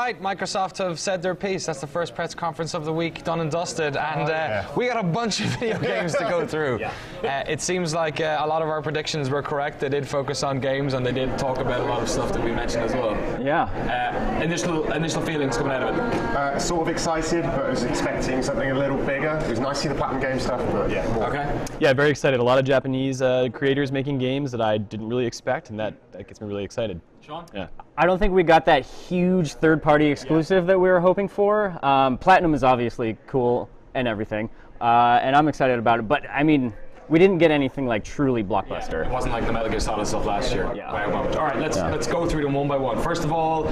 right, Microsoft have said their piece. That's the first press conference of the week, done and dusted, and we got a bunch of video games to go through. It seems like a lot of our predictions were correct. They did focus on games, and they did talk about a lot of stuff that we mentioned as well. Yeah. Initial feelings coming out of it. Sort of excited, but I was expecting something a little bigger. It was nice to see the Platinum Game stuff, but yeah. More. Okay. Yeah, very excited. A lot of Japanese creators making games that I didn't really expect, and that gets me really excited. Shaun? Yeah. I don't think we got that huge third-party exclusive that we were hoping for. Platinum is obviously cool and everything, and I'm excited about it. But I mean, we didn't get anything like truly blockbuster. It wasn't like the Metal Gear Solid stuff last year. By a moment. All right, let's go through them one by one. First of all,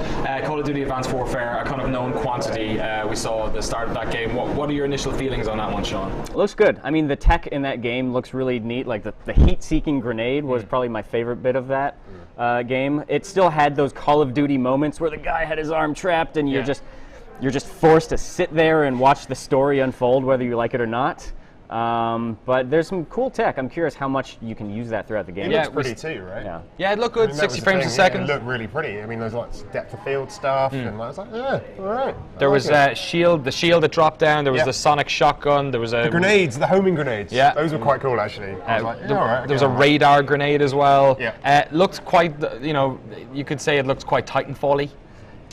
Call of Duty Advanced Warfare, a kind of known quantity. We saw the start of that game. What are your initial feelings on that one, Shaun? It looks good. I mean, the tech in that game looks really neat. Like the heat-seeking grenade was probably my favorite bit of that game. It still had those Call of Duty moments where the guy had his arm trapped, and you're just forced to sit there and watch the story unfold, whether you like it or not. But there's some cool tech. I'm curious how much you can use that throughout the game. It looks pretty too, right? Yeah, it looked good. 60 frames a second. It looked really pretty. I mean, there's lots of depth of field stuff, and I was like, yeah, all right. There was the shield that dropped down. There was the sonic shotgun. There was the grenades, the homing grenades. Yeah, those were quite cool actually. I was like, yeah, all right. There was a radar grenade as well. Yeah. Looked quite, you could say it looked quite Titanfall-y.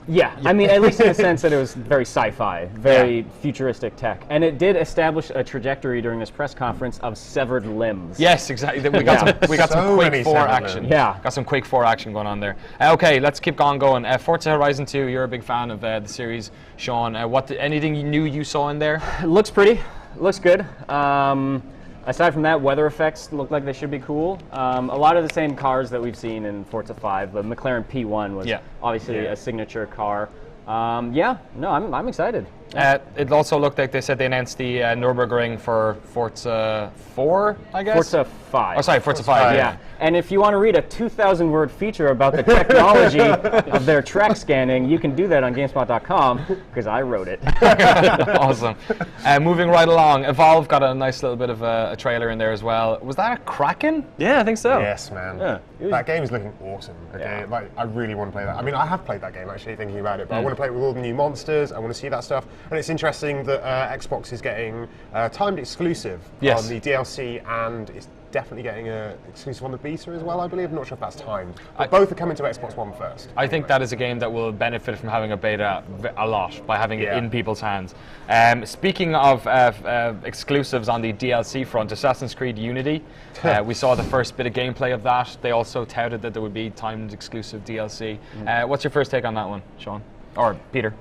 Yeah, I mean, at least in the sense that it was very sci-fi, very futuristic tech. And it did establish a trajectory during this press conference of severed limbs. Yes, exactly. We got some Quake 4 action. Yeah. Got some Quake 4 action going on there. Okay, let's keep on going. Forza Horizon 2, you're a big fan of the series, Shaun. Anything new you saw in there? It looks pretty. Looks good. Aside from that, weather effects look like they should be cool. A lot of the same cars that we've seen in Forza 5. The McLaren P1 was obviously a signature car. I'm excited. It also looked like they said they announced the Nürburgring for Forza 4, I guess? Forza 5. Oh, sorry, Forza 5. Yeah. And if you want to read a 2,000-word feature about the technology of their track scanning, you can do that on GameSpot.com, because I wrote it. Awesome. Moving right along, Evolve got a nice little bit of a trailer in there as well. Was that a Kraken? Yeah, I think so. Yes, man. Yeah. That game is looking awesome. Okay? Like, I really want to play that. I mean, I have played that game actually, thinking about it, but I want to play it with all the new monsters. I want to see that stuff. And it's interesting that Xbox is getting timed exclusive on the DLC, and it's definitely getting an exclusive on the beta as well, I believe. I'm not sure if that's timed. But both are coming to Xbox One first. I think that is a game that will benefit from having a beta a lot by having it in people's hands. Speaking of exclusives on the DLC front, Assassin's Creed Unity, we saw the first bit of gameplay of that. They also touted that there would be timed exclusive DLC. What's your first take on that one, Shaun? Or Peter?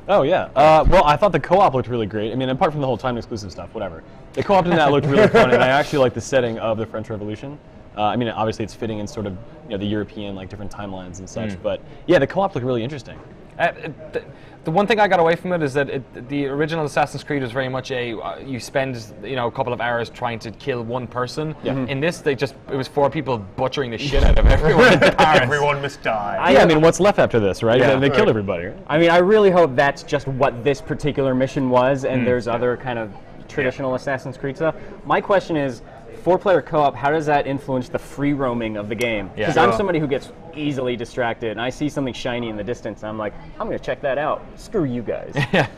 Oh, yeah. Well, I thought the co-op looked really great. I mean, apart from the whole time exclusive stuff, whatever. The co-op in that looked really fun, and I actually like the setting of the French Revolution. I mean, obviously it's fitting in sort of the European, like, different timelines and such, but yeah, the co-op looked really interesting. The one thing I got away from it is that the original Assassin's Creed was very much you spend a couple of hours trying to kill one person. In this, it was 4 people butchering the shit out of everyone. Everyone must die. I mean, what's left after this, right? They killed everybody. Right? I mean, I really hope that's just what this particular mission was, and there's other kind of traditional Assassin's Creed stuff. My question is, 4-player co-op, how does that influence the free roaming of the game? Because I'm somebody who gets easily distracted, and I see something shiny in the distance, and I'm like, I'm going to check that out. Screw you guys.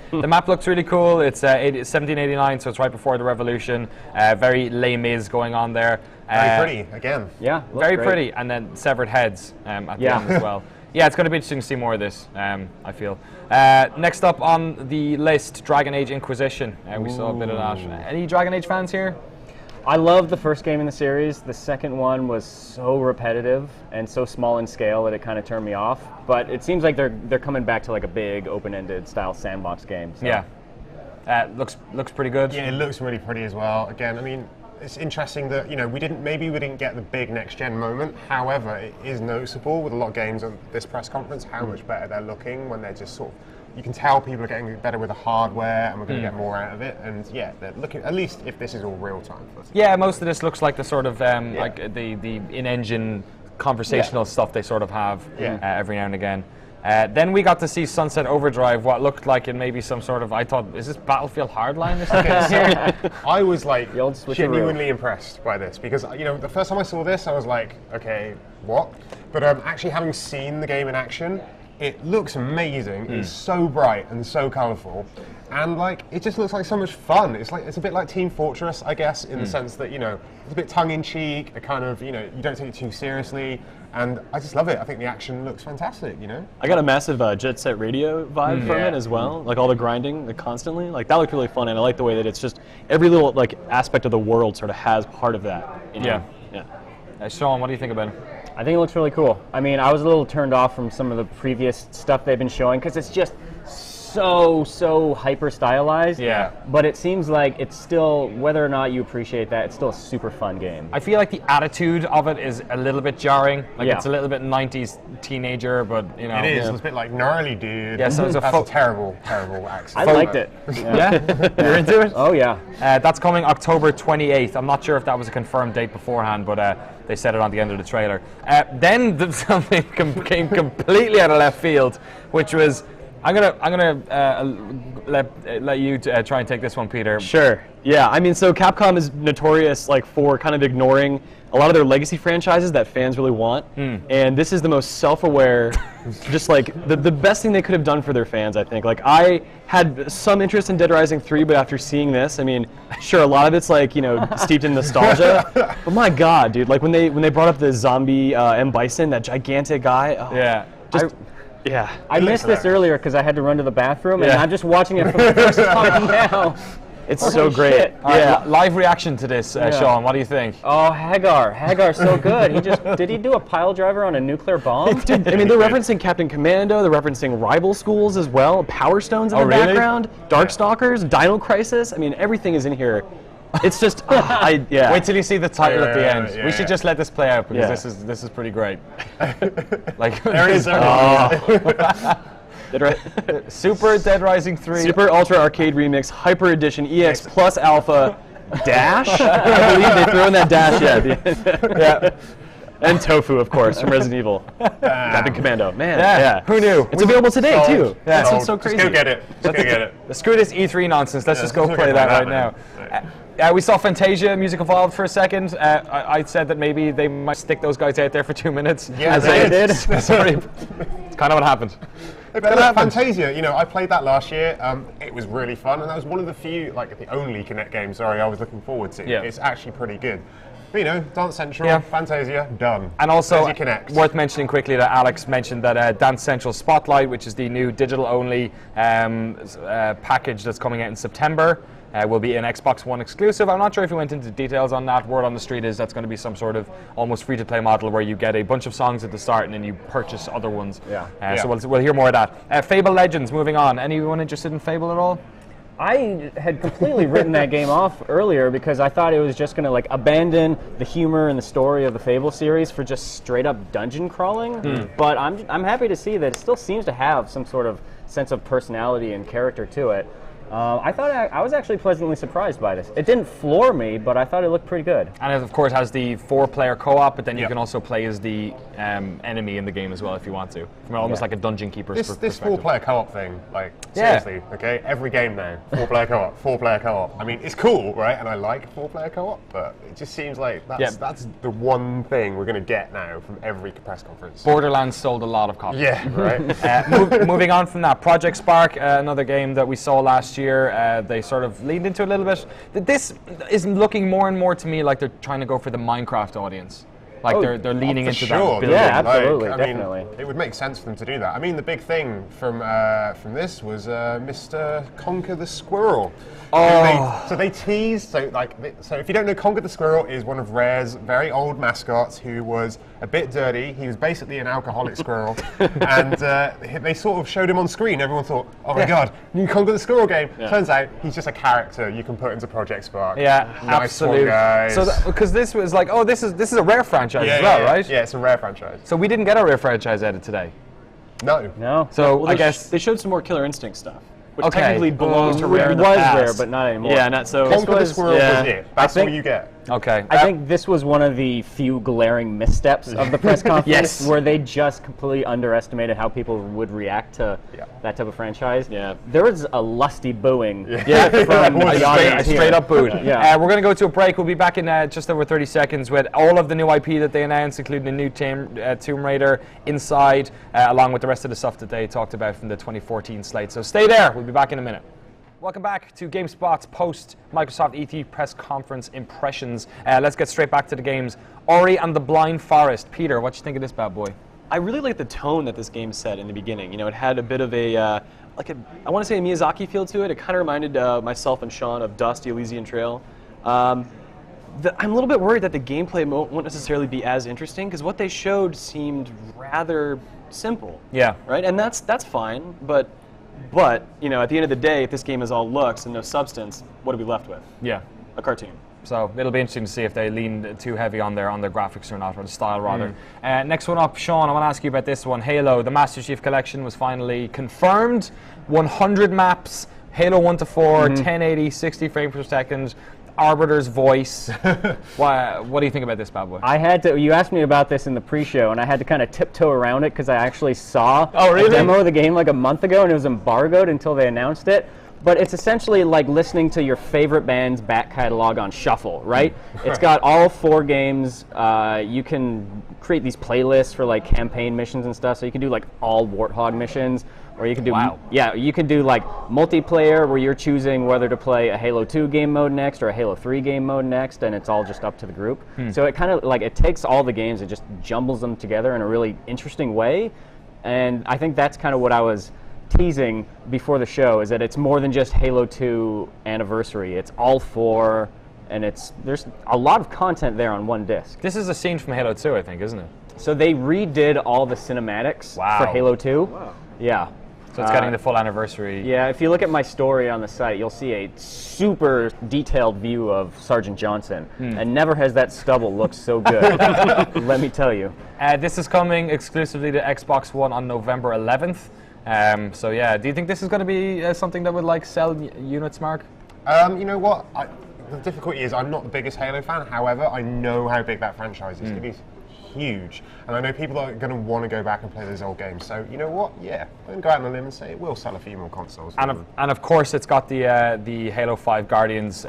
The map looks really cool. It's 1789, so it's right before the Revolution. Very Les Mis going on there. Very pretty, again. Yeah, very pretty, and then severed heads at the end as well. Yeah, it's going to be interesting to see more of this, I feel. Next up on the list, Dragon Age Inquisition. We saw a bit of that. Any Dragon Age fans here? I loved the first game in the series. The second one was so repetitive and so small in scale that it kind of turned me off. But it seems like they're coming back to like a big open-ended style sandbox game. So. Yeah, looks pretty good. Yeah, it looks really pretty as well. Again, I mean, it's interesting that we didn't get the big next-gen moment. However, it is noticeable with a lot of games on this press conference how much better they're looking when they're just sort of. You can tell people are getting better with the hardware, and we're going to get more out of it. And yeah, they're looking, at least if this is all real time. Yeah, most of this looks like the sort of like the in-engine conversational stuff they sort of have every now and again. Then we got to see Sunset Overdrive, what looked like in maybe some sort of, I thought, is this Battlefield Hardline? I was like genuinely impressed by this because, the first time I saw this, I was like, okay, what? But actually having seen the game in action, it looks amazing. It's so bright and so colourful, and like it just looks like so much fun. It's a bit like Team Fortress, I guess, in the sense that it's a bit tongue in cheek. A kind of you don't take it too seriously, and I just love it. I think the action looks fantastic. I got a massive Jet Set Radio vibe from it as well. Like all the grinding, constantly. Like that looked really fun, and I like the way that it's just every little like aspect of the world sort of has part of that. Yeah. Shaun, what do you think about it? I think it looks really cool. I mean, I was a little turned off from some of the previous stuff they've been showing because it's just so hyper stylized. Yeah. But it seems like it's still, whether or not you appreciate that, it's still a super fun game. I feel like the attitude of it is a little bit jarring. Like it's a little bit 90s teenager, but It is. It's a bit like gnarly dude. Yeah, so it's a terrible accent. I liked it. Yeah? You're into it? Oh, yeah. That's coming October 28th. I'm not sure if that was a confirmed date beforehand, but they said it on the end of the trailer. Then something came completely out of left field, which was I'm gonna let you try and take this one, Peter. Sure. Yeah. I mean, so Capcom is notorious for kind of ignoring a lot of their legacy franchises that fans really want, and this is the most self-aware, just the best thing they could have done for their fans. I think. Like I had some interest in Dead Rising 3, but after seeing this, I mean, sure, a lot of it's steeped in nostalgia, but my God, dude, like when they brought up the zombie M. Bison, that gigantic guy. Oh, yeah. I missed this earlier because I had to run to the bathroom, and I'm just watching it for the first time now. It's so great. Shit. Yeah. Live reaction to this, Shaun. What do you think? Oh, Hagar's so good. Did he do a pile driver on a nuclear bomb? Dude, I mean, they're referencing Captain Commando. They're referencing rival schools as well. Power Stones in the background. Darkstalkers. Dino Crisis. I mean, everything is in here. It's just, Wait till you see the title at the end. We should just let this play out because this is pretty great. There it is. Super Dead Rising 3. Super Ultra Arcade Remix, Hyper Edition, EX Plus Alpha, Dash? I believe they threw in that Dash yeah. And Tofu, of course, from Resident Evil. Captain Commando. Man, who knew? It's available today, too. Yeah. That's what's so crazy. Just go get it. Screw this E3 nonsense. Let's just go play that right now. We saw Fantasia Music Evolved for a second. I said that maybe they might stick those guys out there for 2 minutes. Yeah, as they did. Sorry. It's kind of what happened. Fantasia, I played that last year. It was really fun, and that was one of the few, the only Kinect games, I was looking forward to. Yeah. It's actually pretty good. But, Dance Central, Fantasia, done. And also, worth mentioning quickly that Alex mentioned that Dance Central Spotlight, which is the new digital-only package that's coming out in September, will be an Xbox One exclusive. I'm not sure if you went into details on that. Word on the street is that's going to be some sort of almost free-to-play model where you get a bunch of songs at the start and then you purchase other ones. So we'll hear more of that. Fable Legends, moving on. Anyone interested in Fable at all? I had completely written that game off earlier because I thought it was just going to abandon the humor and the story of the Fable series for just straight up dungeon crawling. But I'm happy to see that it still seems to have some sort of sense of personality and character to it. I was actually pleasantly surprised by this. It didn't floor me, but I thought it looked pretty good. And it, of course, has the 4-player co-op, but then you can also play as the enemy in the game as well if you want to. From almost like a dungeon keeper's perspective. This 4-player co-op thing, seriously, okay? Every game now, 4-player co-op, 4-player co-op. I mean, it's cool, right? And I like 4-player co-op, but it just seems like that's the one thing we're going to get now from every press conference. Borderlands sold a lot of copies. Yeah, right. Moving on from that, Project Spark, another game that we saw last year. They sort of leaned into a little bit. This is looking more and more to me like they're trying to go for the Minecraft audience. They're leaning into that building. Yeah, absolutely, definitely. It would make sense for them to do that. I mean, the big thing from this was Mr. Conker the Squirrel. So they teased. So if you don't know, Conker the Squirrel is one of Rare's very old mascots who was a bit dirty. He was basically an alcoholic squirrel, and they sort of showed him on screen. Everyone thought, "Oh my God, new Conker the Squirrel game!" Turns out he's just a character you can put into Project Spark. Yeah, nice absolutely. One, guys. So because this was this is a Rare franchise as well, right? Yeah, it's a Rare franchise. So we didn't get a Rare franchise added today. No. So I guess they showed some more Killer Instinct stuff. which technically belongs to Rare It in the was past. Rare, but not anymore. Yeah, not so. Conquer the Squirrel yeah. was it. That's all you get. Okay. I think this was one of the few glaring missteps of the press conference Yes. where they just completely underestimated how people would react to that type of franchise. Yeah. There was a lusty booing from was the audience here. Straight up booed. Yeah. We're going to go to a break. We'll be back in just over 30 seconds with all of the new IP that they announced, including the new Tomb Raider Inside, along with the rest of the stuff that they talked about from the 2014 slate. So stay there. We'll be back in a minute. Welcome back to GameSpot's post-Microsoft E3 press conference impressions. Let's get straight back to the games. Ori and the Blind Forest. Peter, what do you think of this bad boy? I really like the tone that this game set in the beginning. You know, it had a bit of a, I want to say a Miyazaki feel to it. It kind of reminded myself and Shaun of Dust, the Elysian Trail. I'm a little bit worried that the gameplay won't necessarily be as interesting because what they showed seemed rather simple. Yeah. Right? And that's fine, but you know, at the end of the day, if this game is all looks and no substance, what are we left with? Yeah. A cartoon. So it'll be interesting to see if they lean too heavy on their graphics or not, or the style rather. Next one up, Shaun, I want to ask you about this one. Halo, the Master Chief Collection was finally confirmed. 100 maps, Halo 1 to 4, 1080, 60 frames per second. Arbiter's voice. What do you think about this bad boy? I had to. You asked me about this in the pre-show, and I had to kind of tiptoe around it because I actually saw a demo of the game like a month ago, and it was embargoed until they announced it. But it's essentially like listening to your favorite band's back catalog on shuffle, right? It's got all 4 games. You can create these playlists for like campaign missions and stuff. So you can do like all Warthog missions, or you can do you can do like multiplayer where you're choosing whether to play a Halo 2 game mode next or a Halo 3 game mode next, and it's all just up to the group. So it kind of like it takes all the games and just jumbles them together in a really interesting way. And I think that's kind of what I was teasing before the show, is that it's more than just Halo 2 Anniversary. It's all 4, and there's a lot of content there on one disc. This is a scene from Halo 2, I think, isn't it? So they redid all the cinematics for Halo 2. Wow. Yeah. So it's getting the full anniversary. Yeah, if you look at my story on the site, you'll see a super detailed view of Sergeant Johnson. And never has that stubble looked so good. Let me tell you. This is coming exclusively to Xbox One on November 11th. So yeah, do you think this is going to be something that would like sell units, Mark? You know what? The difficulty is I'm not the biggest Halo fan. However, I know how big that franchise is. It is huge, and I know people are going to want to go back and play those old games. So you know what? Yeah, I'm going to go out on a limb and say it will sell a few more consoles. And of course, it's got the Halo 5 Guardians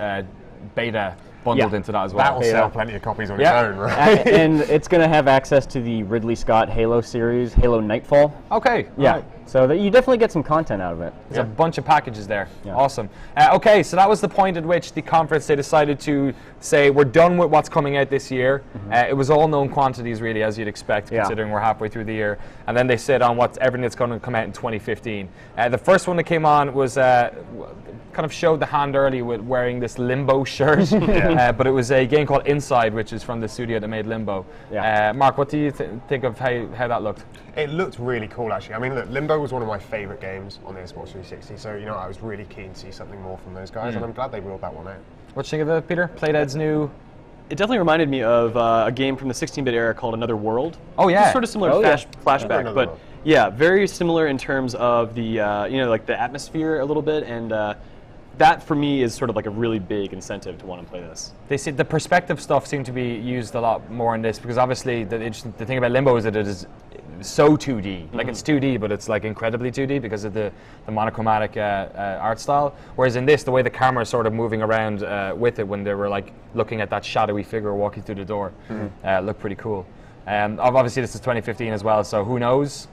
beta bundled into that as well. That will sell plenty of copies on its own, right? And it's going to have access to the Ridley Scott Halo series, Halo Nightfall. Okay. Yeah. Right. So that you definitely get some content out of it. There's a bunch of packages there. Yeah. Awesome. Okay, so that was the point at which the conference, they decided to say we're done with what's coming out this year. It was all known quantities, really, as you'd expect, considering we're halfway through the year. And then they said on everything that's going to come out in 2015. The first one that came on was kind of showed the hand early with wearing this Limbo shirt. But it was a game called Inside, which is from the studio that made Limbo. Mark, what do you think of how that looked? It looked really cool, actually. I mean, look, Limbo was one of my favourite games on the Xbox 360, so you know I was really keen to see something more from those guys, and I'm glad they rolled that one out. What do you think of it, Peter? Playdead's new. It definitely reminded me of a game from the 16-bit era called Another World. Oh yeah, it's sort of similar flashback, but yeah, very similar in terms of the you know, like the atmosphere a little bit, and that for me is sort of like a really big incentive to want to play this. They see the perspective stuff seemed to be used a lot more in this, because obviously the thing about Limbo is that it is so 2D. Like it's 2D, but it's like incredibly 2D because of the monochromatic art style. Whereas in this, the way the camera is sort of moving around with it when they were like looking at that shadowy figure walking through the door, looked pretty cool. Obviously, this is 2015 as well, so who knows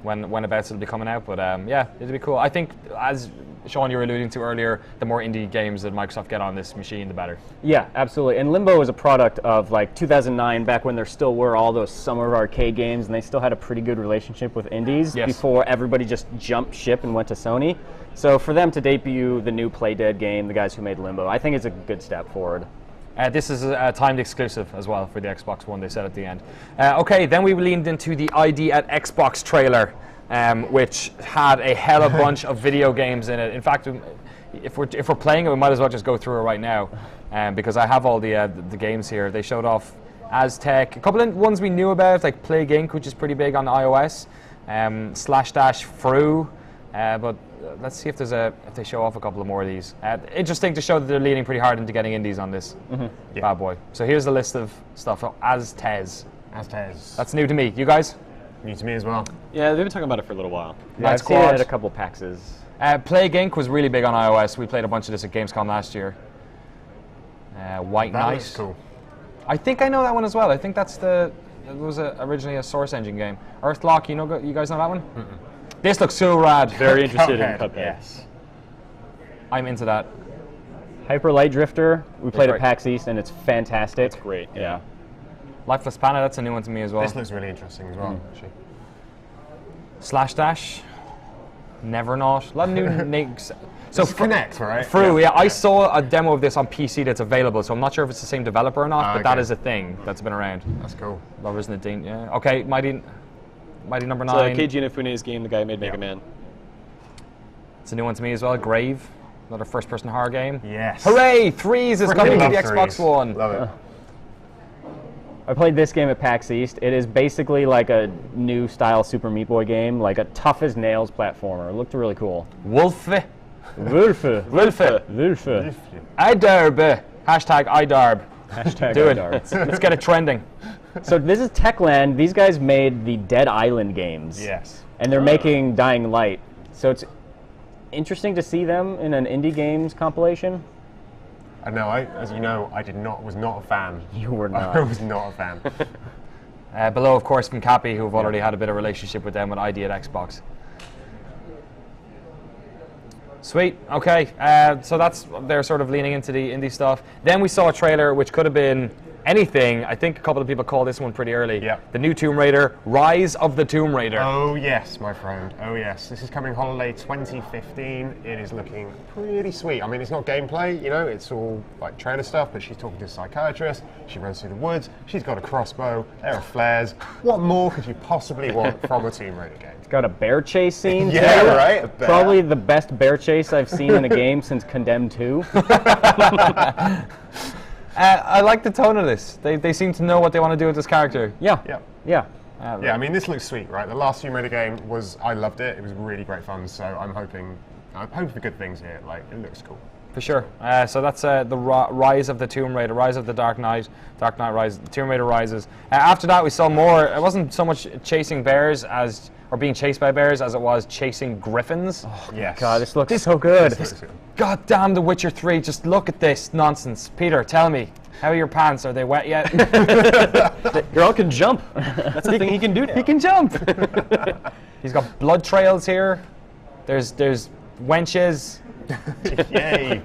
when about it'll be coming out, but yeah, it'll be cool. I think, as Shaun, you were alluding to earlier, the more indie games that Microsoft get on this machine, the better. Yeah, absolutely. And Limbo was a product of like 2009, back when there still were all those summer arcade games, and they still had a pretty good relationship with indies before everybody just jumped ship and went to Sony. So for them to debut the new Playdead game, the guys who made Limbo, I think it's a good step forward. This is a timed exclusive as well for the Xbox One, they said at the end. Okay, then we leaned into the ID at Xbox trailer, which had a hell of a bunch of video games in it. In fact, if we're playing it, we might as well just go through it right now, because I have all the games here. They showed off Aztec, a couple of ones we knew about, like Plague Inc., which is pretty big on iOS, Slash Dash Fru, But let's see if they show off a couple of more of these. Interesting to show that they're leaning pretty hard into getting indies on this bad boy. So here's the list of stuff. Aztez. Aztez. That's new to me. You guys? New to me as well. Yeah, they've been talking about it for a little while. Yeah, I've seen it at a couple PAXs. Plague Inc. was really big on iOS. We played a bunch of this at Gamescom last year. White That Knight. looks cool. I think I know that one as well. I think that's it was originally a Source Engine game. Earthlock, you guys know that one? This looks so rad. Very interested in Cuphead. Yes. I'm into that. Hyper Light Drifter, we played great. at PAX East, and it's fantastic. It's great. Yeah. Lifeless Planet, that's a new one to me as well. This looks really interesting as well, actually. Slash Dash. Nevernaut. A lot of new names. So Connect, right? Yeah. I saw a demo of this on PC that's available, so I'm not sure if it's the same developer or not, but that okay. is a thing that's been around. That's cool. Lovers in the Dean, yeah. Okay, Mighty Number It's 9. Keiji Inafune's game, the guy who made Mega Man. It's a new one to me as well. Grave, another first-person horror game. Yes. Hooray! Threes is coming to the Xbox One. Love it. I played this game at PAX East. It is basically like a new style Super Meat Boy game, like a tough as nails platformer. It looked really cool. Wolfe. Wulfe. Wulfe. Idarb. Hashtag Idarb. Hashtag Do it. Idarb. Let's get it trending. So this is Techland. These guys made the Dead Island games. Yes. And they're making Dying Light. So it's interesting to see them in an indie games compilation. I know, as you know, was not a fan. You were not. I was not a fan. Below, of course, from Cappy, who've already had a bit of relationship with them with ID at Xbox. Sweet. Okay. So they're sort of leaning into the indie stuff. Then we saw a trailer which could have been anything. I think a couple of people called this one pretty early. Yeah. The new Tomb Raider, Rise of the Tomb Raider. Oh yes, my friend. Oh yes. This is coming holiday 2015. It is looking pretty sweet. I mean, it's not gameplay, it's all like trailer stuff, but she's talking to a psychiatrist, she runs through the woods, she's got a crossbow, there are flares. What more could you possibly want from a Tomb Raider game? It's got a bear chase scene. Yeah, too. right? A bear. Probably the best bear chase I've seen in a game since Condemned 2. I like the tone of this. They seem to know what they want to do with this character. Yeah. Yeah. Yeah. Yeah, I mean, this looks sweet, right? The last Tomb Raider game I loved it. It was really great fun, so I'm hoping for good things here. Like, it looks cool. For sure. So that's the Rise of the Tomb Raider, Rise of the Dark Knight Rises, Tomb Raider Rises. After that, we saw more. It wasn't so much chasing bears or being chased by bears as it was chasing griffins. Oh, Yes. God, this looks so good. This looks good. God damn The Witcher 3, just look at this nonsense. Peter, tell me, how are your pants? Are they wet yet? Girl can jump. That's the thing he can do now. He can jump. He's got blood trails here. There's wenches. Yay.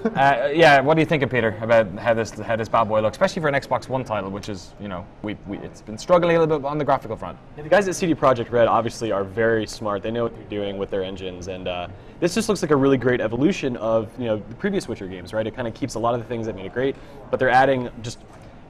Yeah, what are you thinking, Peter, about how this bad boy looks, especially for an Xbox One title, which is, it's been struggling a little bit on the graphical front. Yeah, the guys at CD Projekt Red obviously are very smart. They know what they're doing with their engines, and this just looks like a really great evolution of the previous Witcher games, right? It kind of keeps a lot of the things that made it great, but they're adding just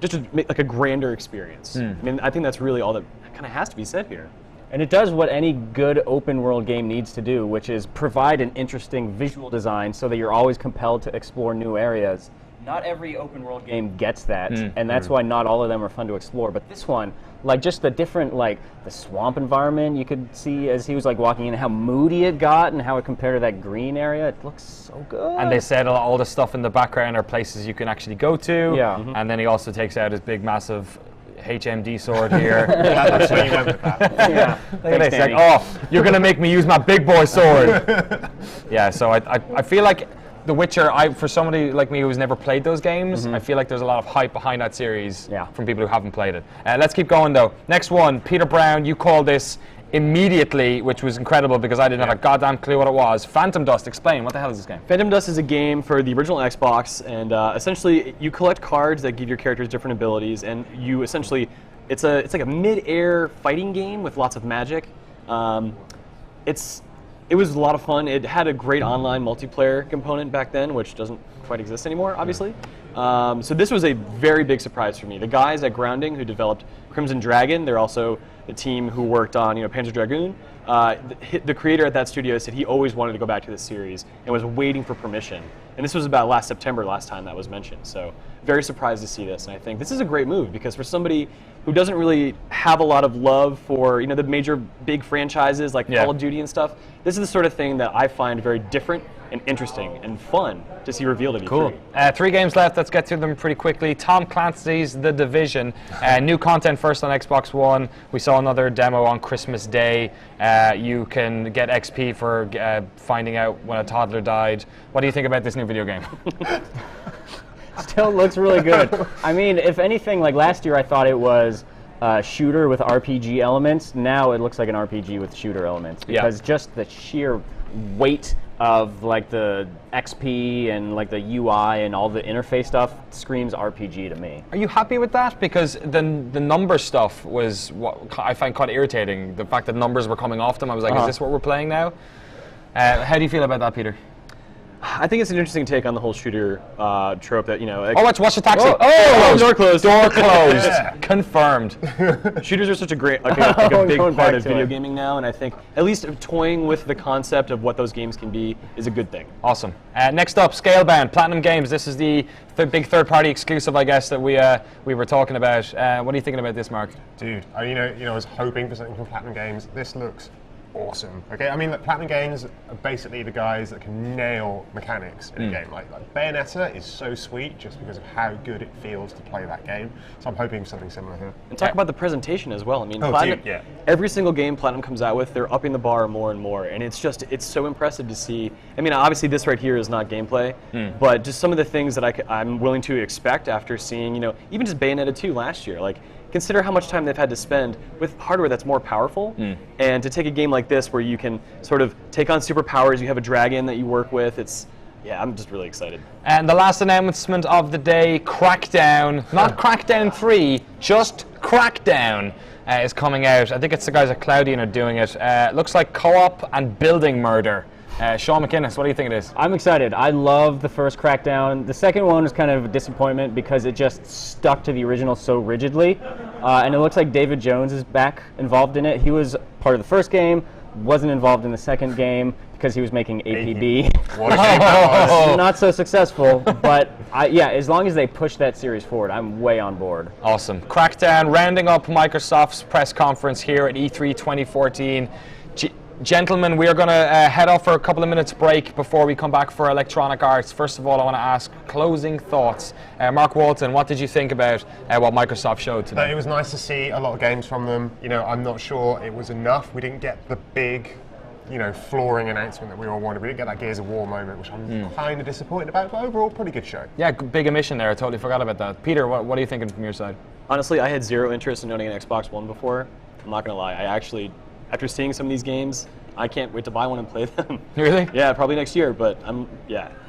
to make like a grander experience. I mean, I think that's really all that kind of has to be said here. And it does what any good open world game needs to do, which is provide an interesting visual design so that you're always compelled to explore new areas. Not every open world game gets that, and that's why not all of them are fun to explore. But this one, like just the different, like the swamp environment you could see as he was like walking in, how moody it got and how it compared to that green area. It looks so good. And they said all the stuff in the background are places you can actually go to. Yeah. And then he also takes out his big, massive HMD sword here. That's where you went with that. Yeah. Look at this, like, oh, you're going to make me use my big boy sword. Yeah, so I feel like The Witcher, for somebody like me who's never played those games, I feel like there's a lot of hype behind that series from people who haven't played it. Let's keep going, though. Next one, Peter Brown, you called this immediately, which was incredible because I didn't have a goddamn clue what it was. Phantom Dust, explain, what the hell is this game? Phantom Dust is a game for the original Xbox, and essentially you collect cards that give your characters different abilities, and you essentially, it's like a mid-air fighting game with lots of magic. It was a lot of fun. It had a great online multiplayer component back then, which doesn't quite exist anymore, obviously. So this was a very big surprise for me. The guys at Grounding who developed Crimson Dragon, they're also the team who worked on Panzer Dragoon. The creator at that studio said he always wanted to go back to this series and was waiting for permission. And this was about last September, last time that was mentioned. So very surprised to see this. And I think this is a great move because for somebody who doesn't really have a lot of love for the major big franchises like Call of Duty and stuff, this is the sort of thing that I find very different and interesting and fun to see revealed at E3. Cool. 3 games left. Let's get through them pretty quickly. Tom Clancy's The Division. New content first on Xbox One. We saw another demo on Christmas Day. You can get XP for finding out when a toddler died. What do you think about this new video game? Still looks really good. I mean, if anything, like last year I thought it was shooter with RPG elements. Now it looks like an RPG with shooter elements because just the sheer weight of like the XP and like the UI and all the interface stuff screams RPG to me. Are you happy with that? Because the number stuff was what I find quite irritating. The fact that numbers were coming off them, I was like, is this what we're playing now? How do you feel about that, Peter? I think it's an interesting take on the whole shooter trope that, like, watch the taxi. Door closed. Door closed. Confirmed. Shooters are such a great, like a big part of video gaming now, and I think at least toying with the concept of what those games can be is a good thing. Awesome. Next up, Scalebound, Platinum Games. This is the big third-party exclusive, I guess, that we were talking about. What are you thinking about this, Mark? Dude, I was hoping for something from Platinum Games. This looks awesome. Okay, I mean, Platinum Games are basically the guys that can nail mechanics in a game. Like Bayonetta is so sweet just because of how good it feels to play that game. So I'm hoping something similar here. And talk about the presentation as well. I mean, Platinum, every single game Platinum comes out with, they're upping the bar more and more, and it's so impressive to see. I mean, obviously this right here is not gameplay, but just some of the things that I'm willing to expect after seeing, even just Bayonetta 2 last year. Like, consider how much time they've had to spend with hardware that's more powerful, and to take a game like this where you can sort of take on superpowers, you have a dragon that you work with, I'm just really excited. And the last announcement of the day, Crackdown, not Crackdown 3, just Crackdown is coming out. I think it's the guys at Cloudian are doing it. Looks like co-op and building murder. Shaun McInnes, what do you think it is? I'm excited. I love the first Crackdown. The second one was kind of a disappointment because it just stuck to the original so rigidly. And it looks like David Jones is back involved in it. He was part of the first game, wasn't involved in the second game because he was making APB. Not so successful, but as long as they push that series forward, I'm way on board. Awesome. Crackdown, rounding up Microsoft's press conference here at E3 2014. Gentlemen, we are going to head off for a couple of minutes break before we come back for Electronic Arts. First of all, I want to ask closing thoughts. Mark Walton, what did you think about what Microsoft showed today? It was nice to see a lot of games from them. I'm not sure it was enough. We didn't get the big, flooring announcement that we all wanted. We didn't get that Gears of War moment, which I'm kind of disappointed about, but overall, pretty good show. Yeah, big omission there. I totally forgot about that. Peter, what are you thinking from your side? Honestly, I had zero interest in owning an Xbox One before. I'm not going to lie. I actually, after seeing some of these games, I can't wait to buy one and play them. Really? Yeah, probably next year, but I'm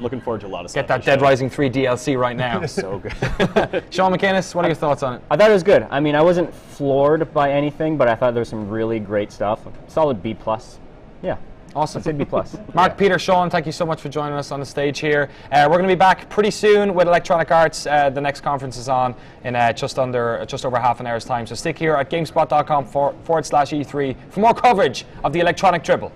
looking forward to a lot of stuff. Get that Dead Rising 3 DLC right now. So good. Shaun McInnes, what are your thoughts on it? I thought it was good. I mean, I wasn't floored by anything, but I thought there was some really great stuff. Solid B+. Yeah. Awesome. I'd say B+. Mark, Peter, Shaun, thank you so much for joining us on the stage here. We're going to be back pretty soon with Electronic Arts. The next conference is on in just over half an hour's time. So stick here at GameSpot.com/E3 for more coverage of the Electronic Triple.